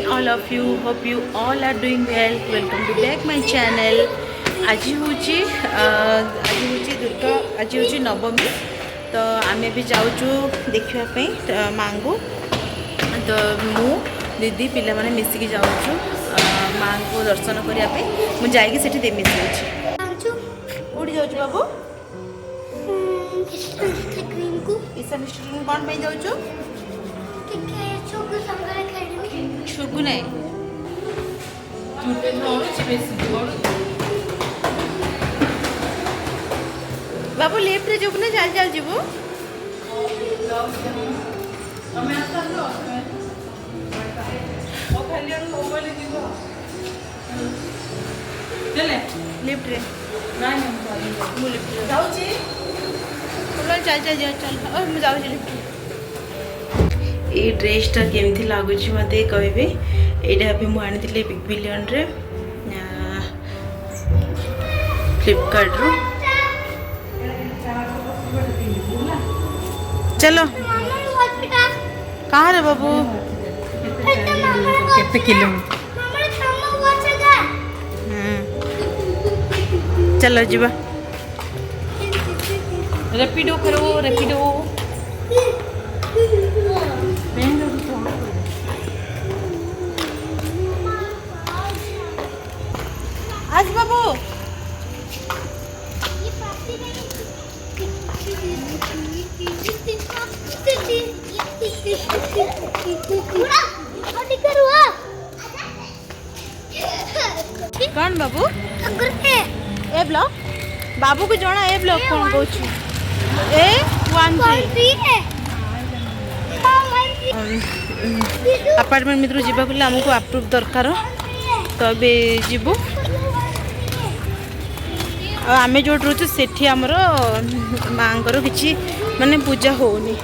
all of you. Hope you all are doing well. Welcome to back my channel. आज हूँ दुर्गा आज हूँ नवमी तो आमे भी जाऊँ देखापी माँ को तो मु दीदी पिला माने मिसिकी जाऊँ माँ को दर्शन करने मुझे जाइए से देमी कौटी जाऊँ बाबू ईशान स्टूडेंट कौन पे जाऊँ छुगु नहीं बाबू लेफ्ट रे जोबु ना चल चल जीवु लेफ्ट रे मु लेफ्ट रे जाऊ छी चल चल जा चल मु जाऊ छी लेफ्ट ये ड्रेसटा केमती लगुच मत कहे यहाँ भी मुझे बिग बिलियन रे फ्लिपकार्ट रू चलो कहाँ रे बाबू केते किलो चलो जीवा रैपिडो करो रैपिडो आज बाबू कौन बाबू ए ब्लॉक बाबू को जना ए ब्लॉक कौन कहूँ अपार्टमेंट मित्र जावाक आमको अप्रूव दरकार तो अभी जीवु आमे जो रोचु सेठी आमर माँकर किसी माने पूजा होनी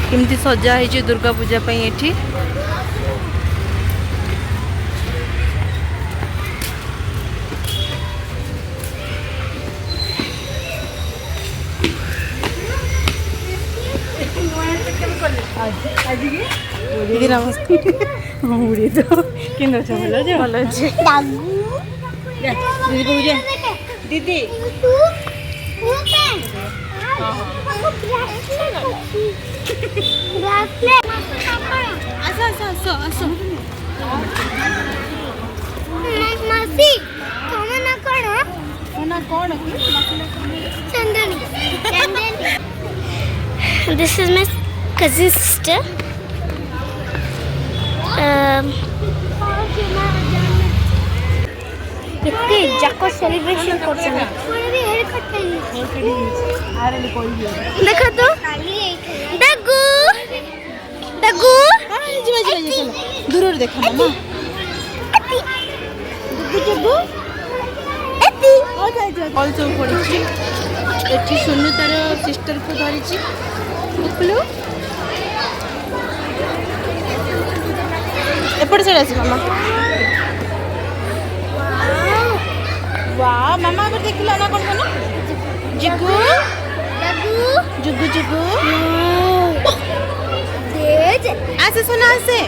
केमती सजा है दुर्गा पूजा पे एठी दीदी नमस्ते बुढ़ी तो कि भल अच्छे दीदी पूजा दीदी This is my cousin sister. कितने जाको सेलिब्रेशन करते हैं देखो तो डगू डगू दूर देखा मामा कल सब पड़ी एटी सोनू तार सिस्टर को धरी बुकलू एपट साइड आस मामा वाह मामा अब देखला ना कौन कौन जिगु जुगु जुगु आसे सोना आसे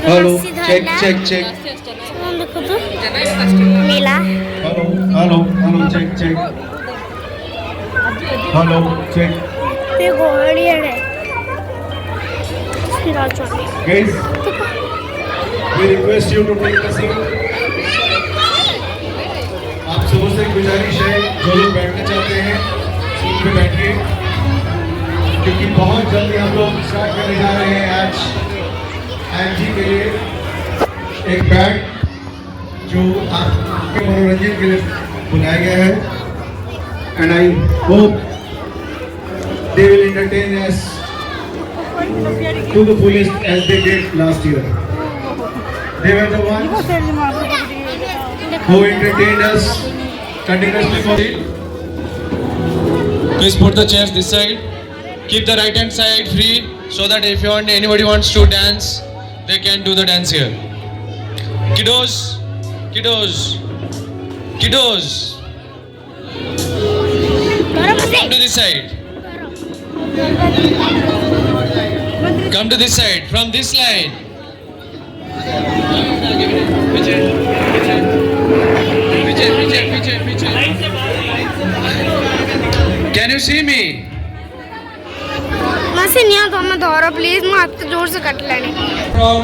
हेलो चेक चेक चेक देखो तो नीला hello hello hello check check hello check ये गोड़ी है guys we request you to take the seat आप सबों से गुजारिश है जो लोग बैठना चाहते हैं सीट पे बैठिए क्योंकि बहुत जल्दी हम लोग स्टार्ट करने जा रहे हैं आज जी के लिए एक बैग जो आपके मनोरंजन के लिए बुलाया गया है and I hope they will entertain us to the fullest as they did last year They were the ones who entertained us continuously for it. Please put the chairs this side. Keep the right hand side free so that if anybody wants to dance, they can do the dance here. Kiddos, kiddos, kiddos. Come to this side. Come to this side from this line. Can you see me? मासी नहीं तो मैं दोहरा please मैं हाथ जोर से cut लेने From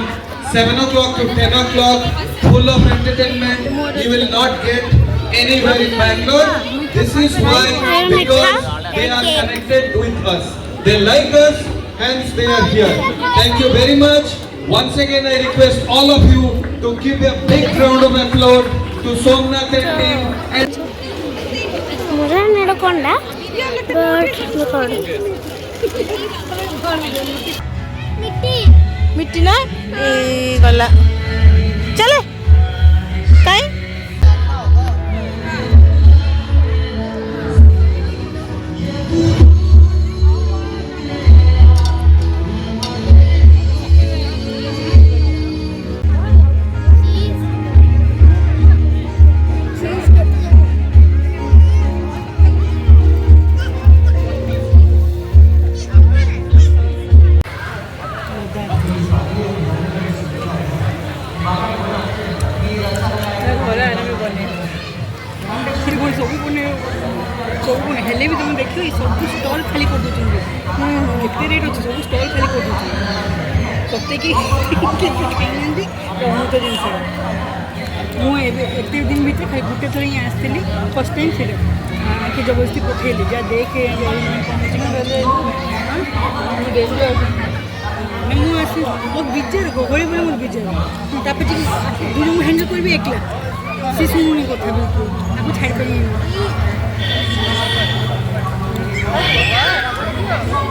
7 o'clock to 10 o'clock, full of entertainment. You will not get anywhere in Bangalore. This is why, because they are connected with us. They like us, hence they are here. Thank you very much. Once again, I request all of you to give a big round of applause to Somnath and team. And मुझे नडकोंडा but नकोंड मिट्टी मिट्टी ना ए गला चले काई हेले भी तुम देखियो सब स्टॉल खाली कर दूँ एत रेट अच्छे सब स्टॉल खाली कर दूँ सत्य कि बहुत जिन मुझे दिन भर खाली गोटे थर ही आसती फर्स्ट टाइम से कि जबरदस्ती पठेली जहाँ देखे मुझे बहुत विचार गहली बोले मोर विचार तापर दूर मुझे हैंडल करी एकला सी शुणुनी कथा बिल्कुल आपको छाड़ पारि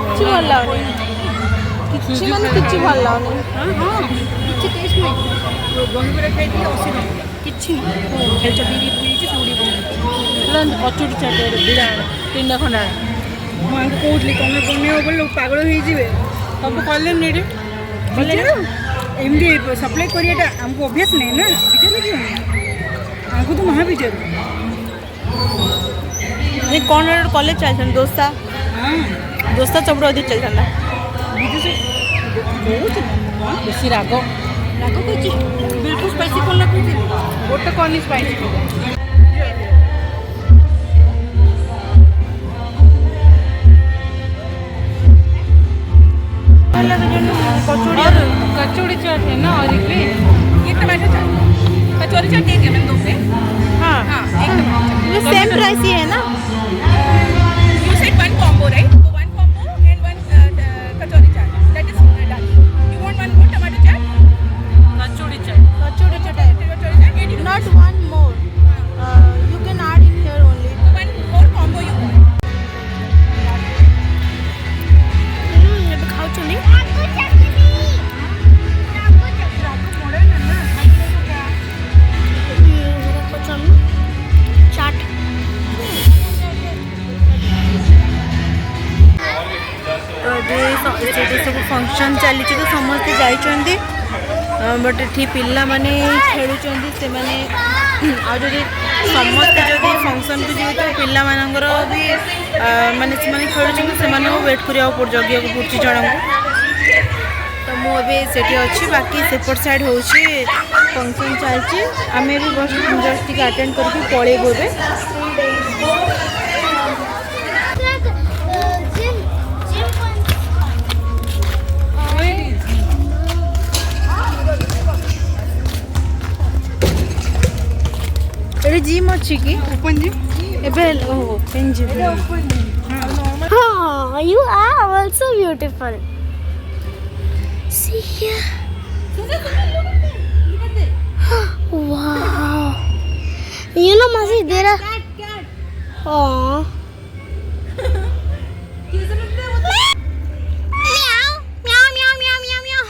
କିଛି ଭଲ ଲାଗୁନି କିଛି ମାନେ କିଛି ଭଲ ଲାଗୁନି କିଛି ଟେଷ୍ଟ ନାହିଁ ଦହିବରା ଖାଇଥିଲି 80 ଟଙ୍କା କିଛି ଖାଲି ଚଟଣି ପିଇଛି ସବୁଠି କଚୁଡ଼ି ଚାଟ ବିଡ଼ା ତିନିଟା ଖଣ୍ଡା ମୁଁ ଆଙ୍କୁ କହୁଥିଲି ତମେ ବନେଇବ ବୋଲେ ପାଗଳ ହେଇଯିବେ ସବୁ କଲେନି ଏଠି ଏମିତି ସପ୍ଲାଏ କରିବାଟା ଆମକୁ ଅଭ୍ୟାସ ନାହିଁ ନା ବିଚାର ଲାଗିବନି ଆମକୁ ତ ମହା ବିଚାର କ'ଣ ଗୋଟେ କଲେଜ ଚାଲିଛନ୍ତି ଦୋସା ଦୋସା ସବୁଠୁ ଅଧିକ ଚାଲିଥାନ୍ତା ବେଶୀ ରାଗ ରାଗ କହୁଛି ବିଲକୁଲ ସ୍ପାଇସି କ'ଣ ଲାଗୁଛି ଗୋଟେ କନି ସ୍ପାଇସି कचौड़ी चाट है ना और एक ये टमाटर चाट कचौड़ी चाट एक है मैंने दो पे हाँ हाँ एक टमाटर सेम प्राइस ही है ना You said one combo, right? So one combo and one kachori chaat. That is done. You want one more tomato chaat? Kachori chaat Kachori chaat. not one more you can add in here only One more combo you want. ଏବେ ଖାଉଛନ୍ତି ଚାଟ तो ये सब function चली तो समस्ते जाइछन्ती but एठी पिला माने खेलुचन्ती से माने आ जदि समस्ते जदि फंक्शन को जीवे तो पिला मानकर भी माने से माने खेलुचन्ती से माने वेट करिया पड़ जगिया को पुरची जण को तो मु अबे सेठी अछि बाकी सेपट साइड होछि फंक्शन चलछि आमे भी बस जस्ट के अटेंड करके पळेबो बे एरे जिम अछि की Open gym. एबे open gym Oh, you are also beautiful. See here. Wow. You know, Masi, there are. Oh. Meow, meow, meow, meow, meow, meow.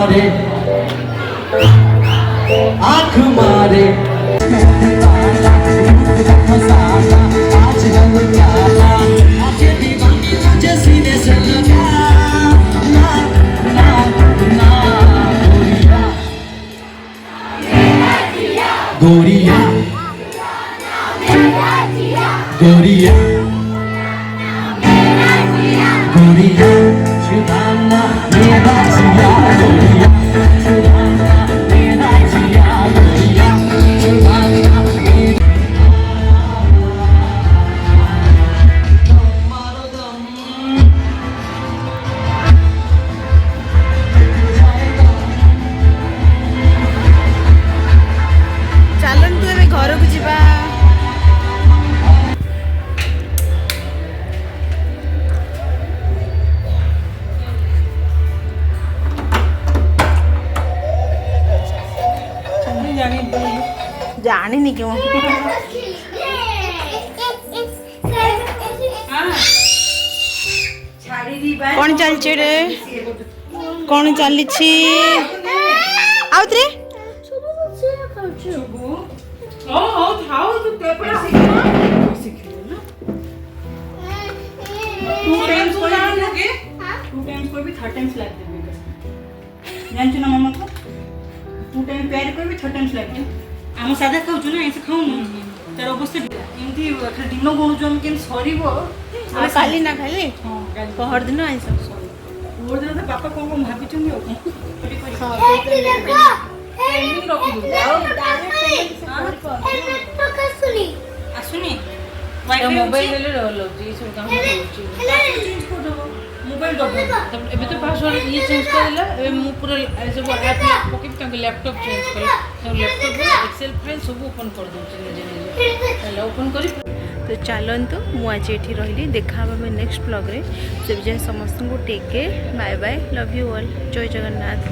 मारे आँख मारे आज हम प्याला आज दीवानी तुझे सीने से लगा ना ना ना गोरिया गोरिया गोरिया छुड़ाना मेरा जिया गोरिया छुड़ाना मेरा जिया गोरिया छुड़ाना मेरा मारो दम ଚାଲନ୍ତୁ ଏବେ ଘରକୁ ଯିବା। ଜାଣିନି କି ମୁଁ କ'ଣ ଚାଲିଛି ରେ କ'ଣ ଚାଲିଛି ଆଉଥରେ ଜାଣିଛୁ ନା ମାମା କୁ 2 ଟାଇମ୍ ପ୍ୟାର କରିବି 3 ଟାଇମ୍ସ ଲାଗିବ ଆମ ସାଧା ଖାଉଛୁ ନା ଏସେ ଖାଉନୁ ତାର ଅବସ୍ଥା ଏମିତି ଖାଲି ଦିନ ଗଣୁଛୁ ଆମେ କେମିତି ସରିବ କାଲି ନା ଖାଲି ହଁ କାଲି ପହରଦିନ ଆଇଁଷ ପହରଦିନ ତ ବାପା କ'ଣ ଭାବିଛନ୍ତି ଆଉ କ'ଣ ଆସୁନି ମୋବାଇଲ ରହୁଛି ସବୁ କାମ କରୁଛି ଚେଞ୍ଜ କରିଦେବ ମୋବାଇଲ ଦବ ଏବେ ତ ପାସୱାର୍ଡ ଇଏ ଚେଞ୍ଜ କରିଦେଲା ଏବେ ମୁଁ ପୁରା ସବୁ ଆପ୍ ପକେଇବି ତାଙ୍କ ଲ୍ୟାପଟପ୍ ଚେଞ୍ଜ କଲି ତାଙ୍କ ଲ୍ୟାପଟପ୍ରେ ଏକ୍ସେଲ୍ ଫାଇଲ୍ ସବୁ ଓପନ୍ କରିଦେଉଛି ନିଜେ ନିଜେ ତାହେଲେ ଓପନ୍ କରି ତ ଚାଲନ୍ତୁ ମୁଁ ଆଜି ଏଠି ରହିଲି ଦେଖା ହେବା ଆମେ ନେକ୍ସଟ ବ୍ଲଗ୍ରେ ସେ ଯାଏ ସମସ୍ତଙ୍କୁ take care bye bye love you all ଜୟ ଜଗନ୍ନାଥ।